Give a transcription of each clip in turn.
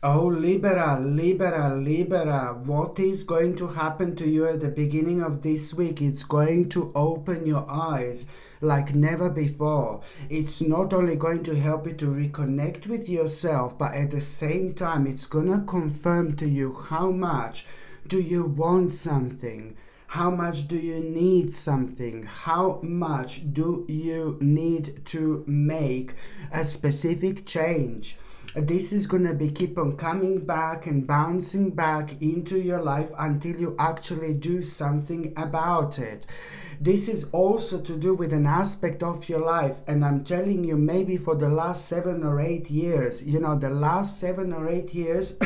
Oh, Libra, Libra, Libra, what is going to happen to you at the beginning of this week? It's going to open your eyes like never before. It's not only going to help you to reconnect with yourself, but at the same time, it's going to confirm to you how much do you want something. How much do you need something? How much do you need to make a specific change? This is going to be keep on coming back and bouncing back into your life until you actually do something about it. This is also to do with an aspect of your life, and I'm telling you, maybe for the last 7 or 8 years, the last 7 or 8 years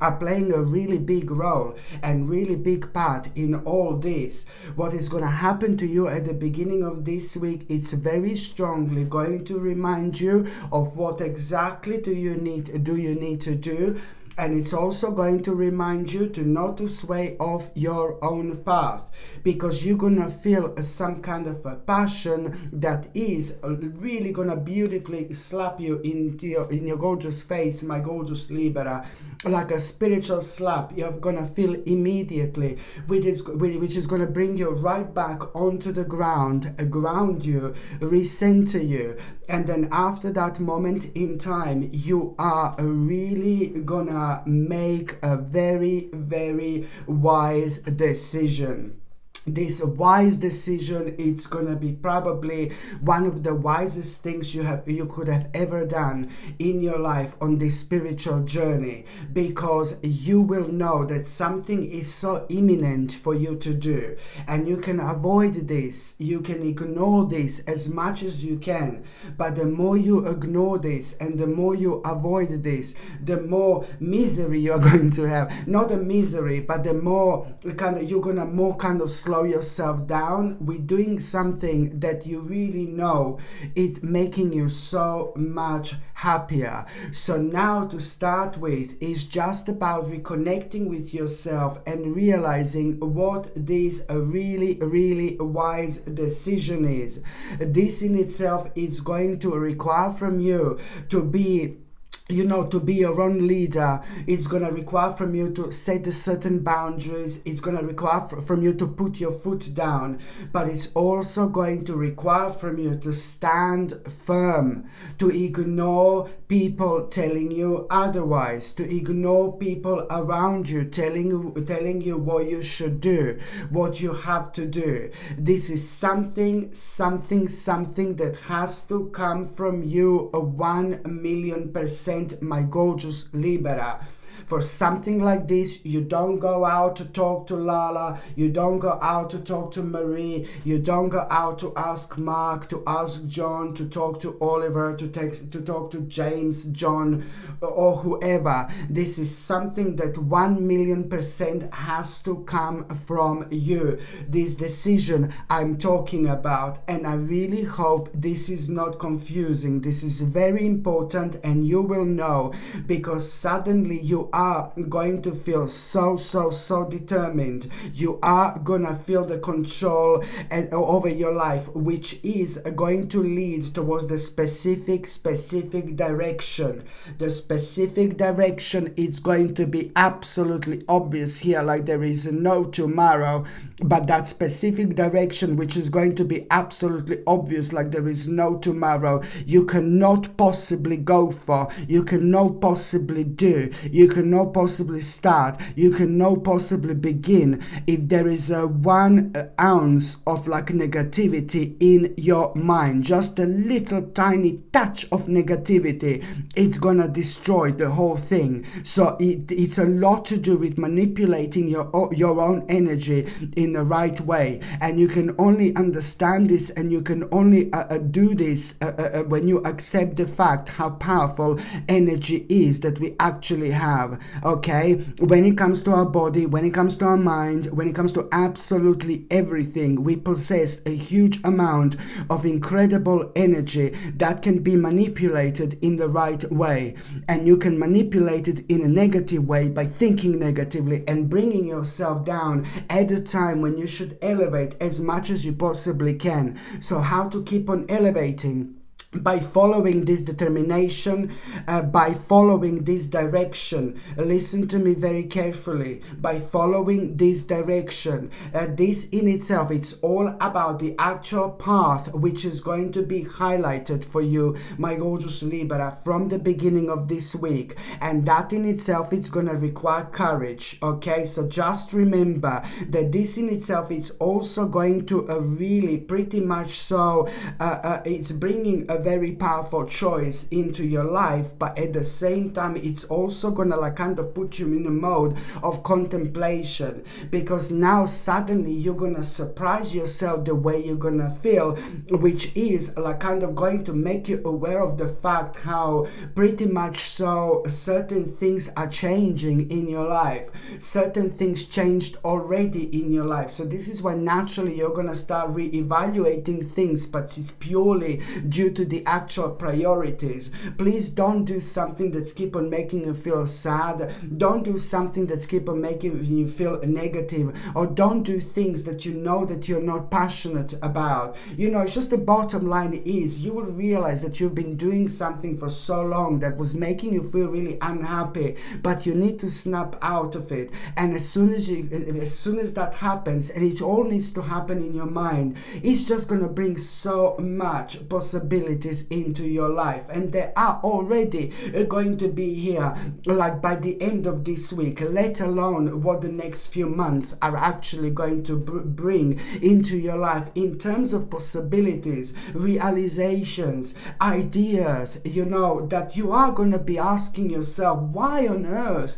are playing a really big role and really big part in all this. What is going to happen to you at the beginning of this week, it's very strongly going to remind you of what exactly do you need to do. And it's also going to remind you to not to sway off your own path, because you're gonna feel some kind of a passion that is really gonna beautifully slap you in your gorgeous face, my gorgeous Libra, like a spiritual slap. You're gonna feel immediately, which is gonna bring you right back onto the ground, ground you, recenter you, and then after that moment in time, you are really gonna make a very, very wise decision. This wise decision, it's gonna be probably one of the wisest things you could have ever done in your life on this spiritual journey, because you will know that something is so imminent for you to do, and you can avoid this, you can ignore this as much as you can. But the more you ignore this and the more you avoid this, the more misery you're going to have. Not a misery, but the more you're gonna more slow yourself down with doing something that you really know it's making you so much happier. So now to start with is just about reconnecting with yourself and realizing what this really, really wise decision is. This in itself is going to require from you to be your own leader. It's going to require from you to set certain boundaries. It's going to require from you to put your foot down, but it's also going to require from you to stand firm, to ignore people telling you otherwise, to ignore people around you telling you what you should do, what you have to do. This is something that has to come from you 1,000,000%, my gorgeous Libra. For something like this, you don't go out to talk to Lala, you don't go out to talk to Marie, you don't go out to ask Mark, to ask John, to talk to Oliver, to talk to James, John, or whoever. This is something that 1,000,000% has to come from you. This decision I'm talking about, and I really hope this is not confusing. This is very important, and you will know, because suddenly you are going to feel so determined. You are gonna feel the control over your life, which is going to lead towards the specific direction. The specific direction is going to be absolutely obvious here, like there is no tomorrow. But that specific direction, which is going to be absolutely obvious, like there is no tomorrow, you cannot possibly go for, you cannot possibly do, you cannot possibly start, you cannot possibly begin if there is a 1 ounce of negativity in your mind. Just a little tiny touch of negativity, it's gonna destroy the whole thing. So it's a lot to do with manipulating your own energy in the right way, and you can only understand this, and you can only do this when you accept the fact how powerful energy is that we actually have. Okay, when it comes to our body, when it comes to our mind, when it comes to absolutely everything, we possess a huge amount of incredible energy that can be manipulated in the right way. And you can manipulate it in a negative way by thinking negatively and bringing yourself down at a time when you should elevate as much as you possibly can. So how to keep on elevating? by following this determination, by following this direction. Listen to me very carefully. By following this direction, this in itself, it's all about the actual path which is going to be highlighted for you, my gorgeous Libra, from the beginning of this week. And that in itself, it's going to require courage. Okay, so just remember that this in itself, it's also going to really pretty much so, it's bringing a very powerful choice into your life, but at the same time it's also gonna like kind of put you in a mode of contemplation, because now suddenly you're gonna surprise yourself the way you're gonna feel, which is like kind of going to make you aware of the fact how pretty much so certain things are changing in your life. Certain things changed already in your life, so this is why naturally you're gonna start re-evaluating things, but it's purely due to the actual priorities. Please don't do something that's keep on making you feel sad. Don't do something that's keep on making you feel negative, or don't do things that you know that you're not passionate about. You know, it's just the bottom line is you will realize that you've been doing something for so long that was making you feel really unhappy, but you need to snap out of it. And as soon as that happens, and it all needs to happen in your mind, it's just going to bring so much possibilities into your life, and they are already going to be here like by the end of this week, let alone what the next few months are actually going to bring into your life in terms of possibilities, realizations, ideas, you know, that you are going to be asking yourself, why on earth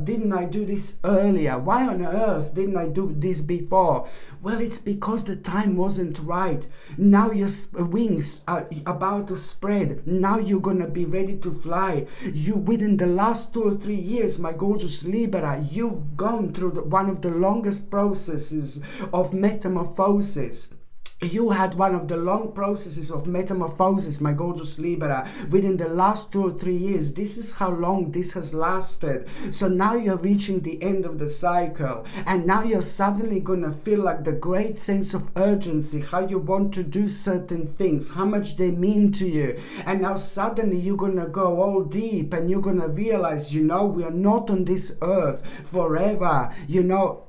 didn't I do this earlier? Why on earth didn't I do this before? Well, it's because the time wasn't right. Now your wings are about to spread. Now you're gonna be ready to fly. You, within the last 2 or 3 years, my gorgeous Libra, you've gone through one of the longest processes of metamorphosis. You had one of the long processes of metamorphosis, my gorgeous Libra, within the last 2 or 3 years. This is how long this has lasted. So now you're reaching the end of the cycle, and now you're suddenly gonna feel like the great sense of urgency, how you want to do certain things, how much they mean to you. And now suddenly you're gonna go all deep, and you're gonna realize, you know, we are not on this earth forever. You know,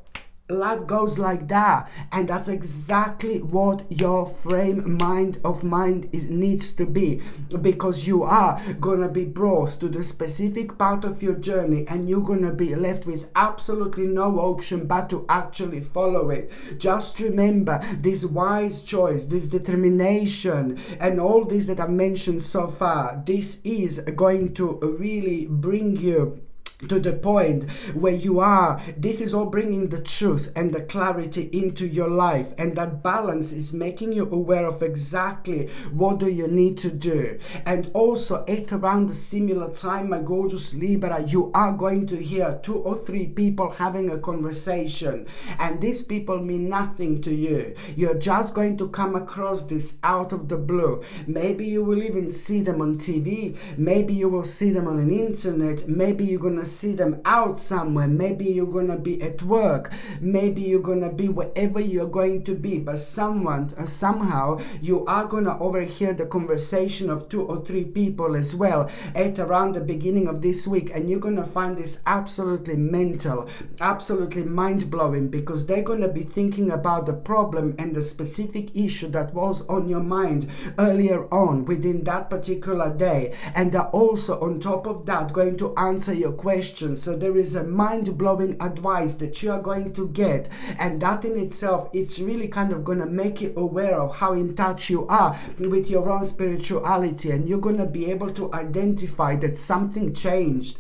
life goes like that, and that's exactly what your frame of mind needs to be, because you are gonna be brought to the specific part of your journey, and you're gonna be left with absolutely no option but to actually follow it. Just remember, this wise choice, this determination, and all this that I've mentioned so far, this is going to really bring you to the point where you are. This is all bringing the truth and the clarity into your life, and that balance is making you aware of exactly what do you need to do. And also at around a similar time, my gorgeous Libra, you are going to hear 2 or 3 people having a conversation, and these people mean nothing to you. You're just going to come across this out of the blue. Maybe you will even see them on TV, maybe you will see them on an internet, maybe you're gonna see them out somewhere, maybe you're gonna be at work, maybe you're gonna be wherever you're going to be, but somehow you are gonna overhear the conversation of 2 or 3 people as well at around the beginning of this week, and you're gonna find this absolutely mental, absolutely mind-blowing, because they're gonna be thinking about the problem and the specific issue that was on your mind earlier on within that particular day, and they're also on top of that going to answer your question. So there is a mind-blowing advice that you are going to get, and that in itself, it's really kind of going to make you aware of how in touch you are with your own spirituality, and you're going to be able to identify that something changed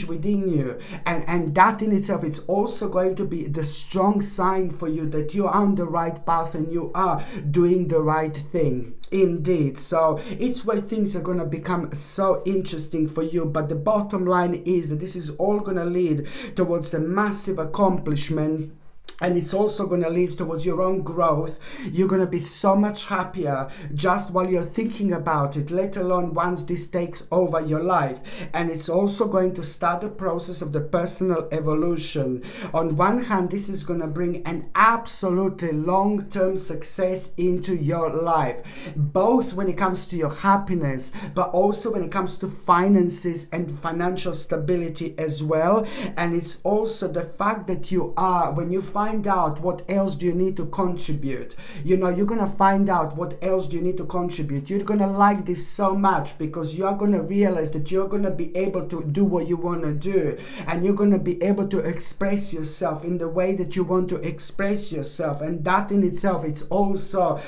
within you, and that in itself, it's also going to be the strong sign for you that you are on the right path and you are doing the right thing. Indeed. So it's where things are going to become so interesting for you, but the bottom line is that this is all going to lead towards the massive accomplishment and it's also going to lead towards your own growth. You're going to be so much happier just while you're thinking about it, let alone once this takes over your life. And it's also going to start the process of the personal evolution. On one hand, this is going to bring an absolutely long-term success into your life, both when it comes to your happiness, but also when it comes to finances and financial stability as well. And it's also the fact that you are, when you find out what else do you need to contribute, you're going to find out what else do you need to contribute. You're going to like this so much because you are going to realize that you're going to be able to do what you want to do, and you're going to be able to express yourself in the way that you want to express yourself. And that in itself, it's also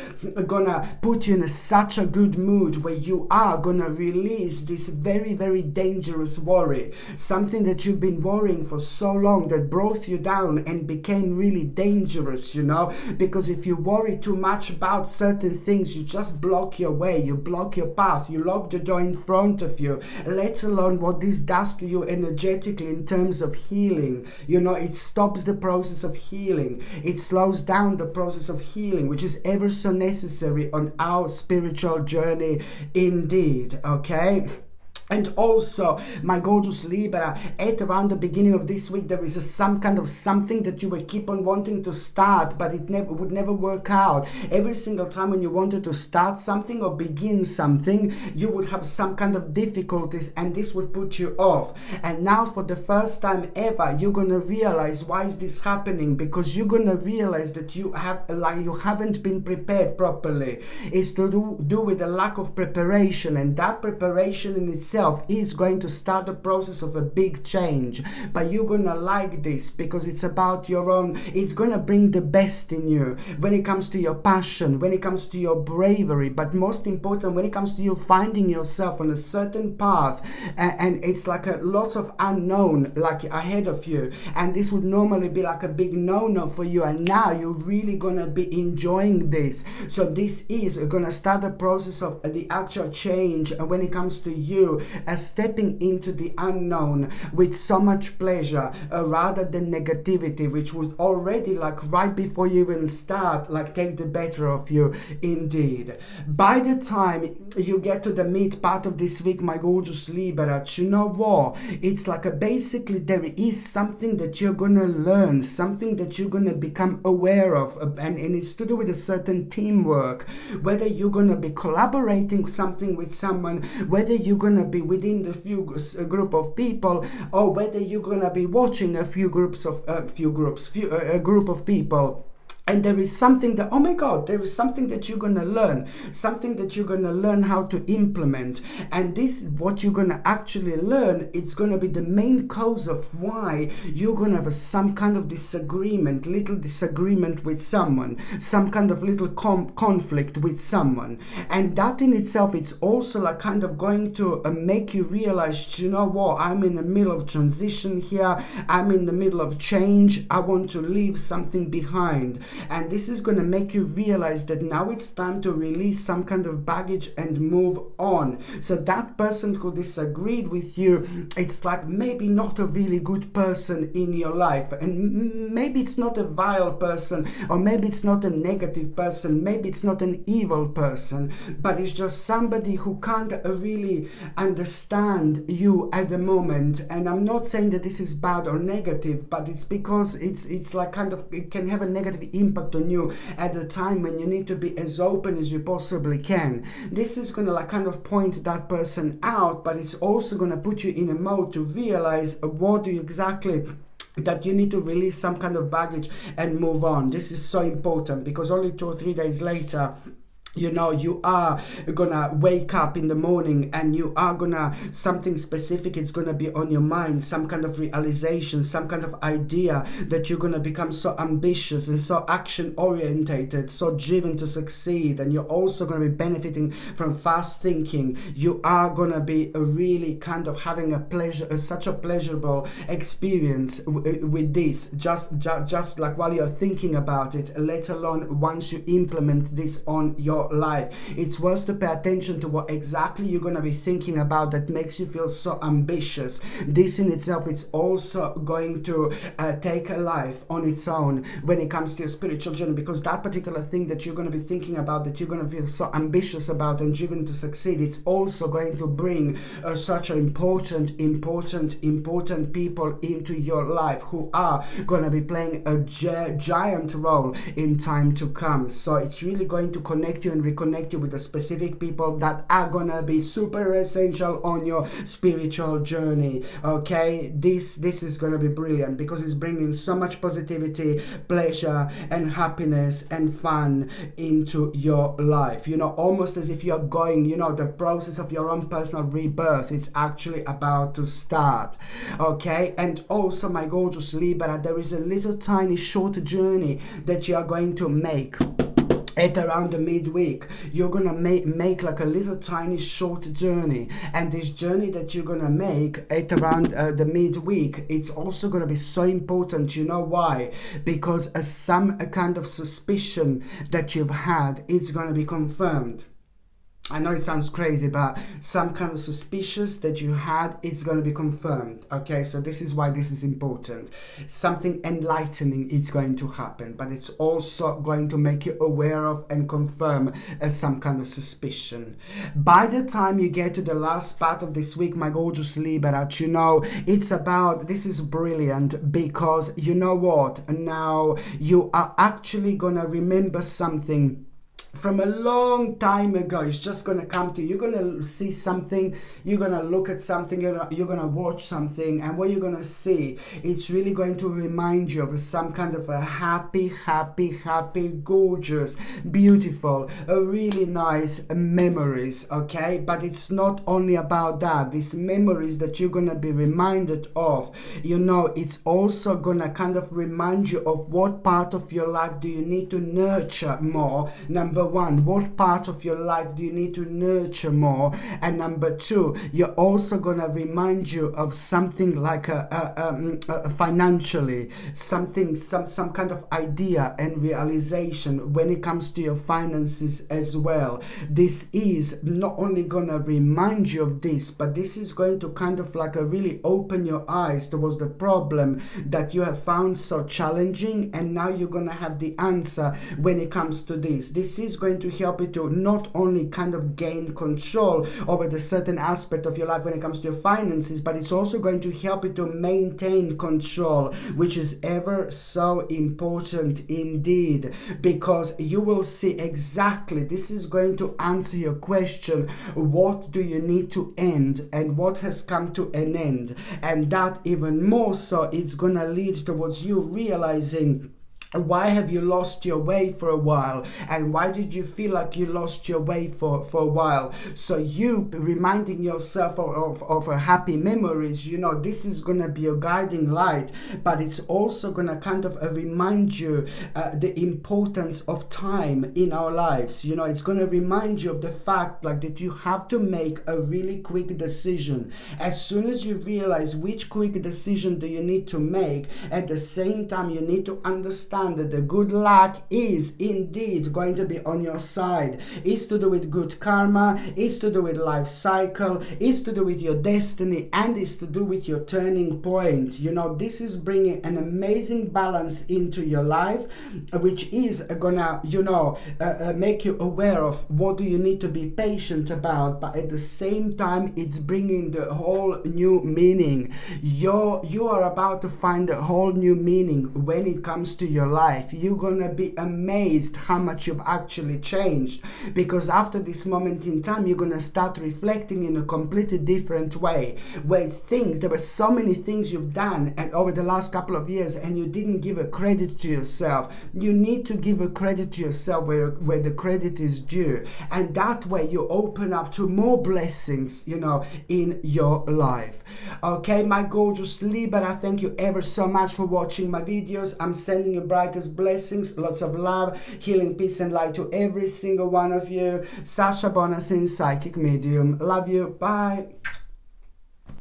going to put you in such a good mood where you are going to release this very, very dangerous worry, something that you've been worrying for so long that brought you down and became really dangerous, because if you worry too much about certain things, you just block your way, you block your path, you lock the door in front of you, let alone what this does to you energetically in terms of healing. It stops the process of healing, it slows down the process of healing, which is ever so necessary on our spiritual journey indeed. Okay. And also, my gorgeous Libra, at around the beginning of this week, there is some kind of something that you will keep on wanting to start, but it would never work out. Every single time when you wanted to start something or begin something, you would have some kind of difficulties, and this would put you off. And now, for the first time ever, you're gonna realize why is this happening, because you're gonna realize that you haven't been prepared properly. It's to do with a lack of preparation, and that preparation in itself is going to start the process of a big change. But you're gonna like this because it's about your own, it's gonna bring the best in you when it comes to your passion, when it comes to your bravery, but most important, when it comes to you finding yourself on a certain path, and it's like a lots of unknown like ahead of you, and this would normally be like a big no-no for you, and now you're really gonna be enjoying this. So this is gonna start the process of the actual change when it comes to you stepping into the unknown with so much pleasure, rather than negativity, which would already, like right before you even start, like take the better of you indeed. By the time you get to the mid part of this week, my gorgeous Libra, you know what? It's like basically there is something that you're gonna learn, something that you're gonna become aware of, and it's to do with a certain teamwork, whether you're gonna be collaborating something with someone, whether you're gonna be within the group of people, or whether you're gonna be watching a group of people. And there is something that, oh my God, there is something that you're going to learn, something that you're going to learn how to implement. And this, what you're going to actually learn, it's going to be the main cause of why you're going to have some kind of disagreement, little disagreement with someone, some kind of little conflict with someone. And that in itself, it's also like kind of going to make you realize, you know what, I'm in the middle of transition here. I'm in the middle of change. I want to leave something behind. And this is going to make you realize that now it's time to release some kind of baggage and move on. So that person who disagreed with you, it's like maybe not a really good person in your life, and maybe it's not a vile person, or maybe it's not a negative person, maybe it's not an evil person, but it's just somebody who can't really understand you at the moment. And I'm not saying that this is bad or negative, but it's because it's like kind of, it can have a negative impact on you at the time when you need to be as open as you possibly can. This is going to like kind of point that person out, but it's also going to put you in a mode to realize what do you exactly, that you need to release some kind of baggage and move on. This is so important, because only 2 or 3 days later, you know, you are gonna wake up in the morning and you are gonna, something specific is gonna be on your mind, some kind of realization, some kind of idea that you're gonna become so ambitious and so action orientated, so driven to succeed. And you're also gonna be benefiting from fast thinking. You are gonna be really kind of having a pleasure, such a pleasurable experience with this, just like while you're thinking about it, let alone once you implement this on your your life. It's worth to pay attention to what exactly you're going to be thinking about that makes you feel so ambitious. This in itself, it's also going to take a life on its own when it comes to your spiritual journey, because that particular thing that you're going to be thinking about, that you're going to feel so ambitious about and driven to succeed, it's also going to bring such important people into your life who are going to be playing a giant role in time to come. So it's really going to connect you and reconnect you with the specific people that are going to be super essential on your spiritual journey. Okay, this is going to be brilliant because it's bringing so much positivity, pleasure and happiness and fun into your life. You know, almost as if you're going, you know, the process of your own personal rebirth, it's actually about to start. Okay, and also my gorgeous Libra, there is a little tiny short journey that you are going to make at around the midweek. You're gonna make like a little tiny short journey, and this journey that you're gonna make at around the midweek, it's also gonna be so important. You know why? Because some kind of suspicion that you've had is gonna be confirmed. I know it sounds crazy, but some kind of suspicious that you had, it's going to be confirmed. Okay, so this is why this is important. Something enlightening is going to happen, but it's also going to make you aware of and confirm some kind of suspicion. By the time you get to the last part of this week, my gorgeous Libra, you know, it's about, this is brilliant because you know what? Now you are actually going to remember something from a long time ago. It's just going to come to you. You're going to see something, you're going to look at something, you're going to watch something, and what you're going to see, it's really going to remind you of some kind of a happy, gorgeous, beautiful, really nice memories. Okay, but it's not only about that. These memories that you're going to be reminded of, you know, it's also going to kind of remind you of what part of your life do you need to nurture more. Number one, what part of your life do you need to nurture more? And number two, you're also gonna remind you of something like financially, some kind of idea and realization when it comes to your finances as well. This is not only gonna remind you of this, but this is going to kind of like really open your eyes towards the problem that you have found so challenging, and now you're gonna have the answer when it comes to this. This is going to help you to not only kind of gain control over the certain aspect of your life when it comes to your finances, but it's also going to help you to maintain control, which is ever so important indeed, because you will see exactly, this is going to answer your question, what do you need to end and what has come to an end, and that even more so, it's gonna lead towards you realizing why have you lost your way for a while, and why did you feel like you lost your way for a while. So you reminding yourself of happy memories, you know, this is gonna be a guiding light, but it's also gonna kind of remind you the importance of time in our lives. You know, it's gonna remind you of the fact like that you have to make a really quick decision. As soon as you realize which quick decision do you need to make, at the same time you need to understand that the good luck is indeed going to be on your side. It's to do with good karma, it's to do with life cycle, it's to do with your destiny, and it's to do with your turning point. You know, this is bringing an amazing balance into your life, which is gonna, you know, make you aware of what do you need to be patient about, but at the same time it's bringing the whole new meaning. You are about to find a whole new meaning when it comes to your life. You're gonna be amazed how much you've actually changed, because after this moment in time you're gonna start reflecting in a completely different way, where there were so many things you've done and over the last couple of years and you didn't give a credit to yourself. You need to give a credit to yourself where the credit is due, and that way you open up to more blessings, you know, in your life. Okay, my gorgeous Libra, thank you ever so much for watching my videos. I'm sending you brightest blessings, lots of love, healing, peace and light to every single one of you. Sasha Bonasin, psychic medium. Love you. Bye.